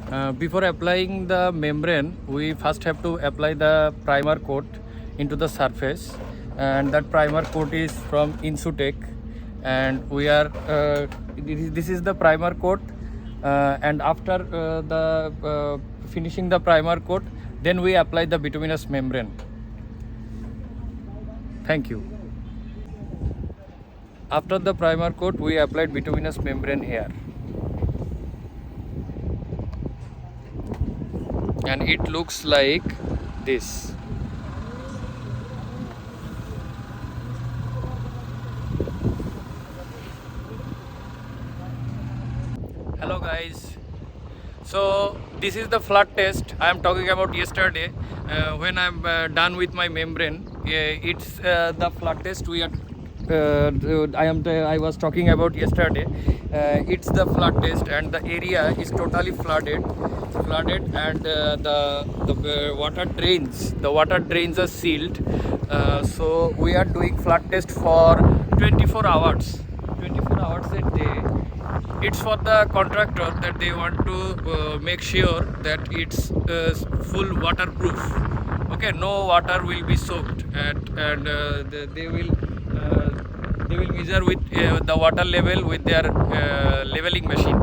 Before applying the membrane, we first have to apply the primer coat into the surface, and that primer coat is from InShot, and we are this is the primer coat, and after the finishing the primer coat, then we apply the bituminous membrane. Thank you. After the primer coat, we applied bituminous membrane here, and it looks like this. Hello guys, so this is the flood test I am talking about yesterday. When I'm done with my membrane, it's the flood test we are I was talking about yesterday. It's the flood test, and the area is totally flooded, and the water drains are sealed. So we are doing flood test for 24 hours a day. It's for the contractor that they want to make sure that it's full waterproof. Okay, no water will be soaked, and they will measure with the water level with their leveling machine.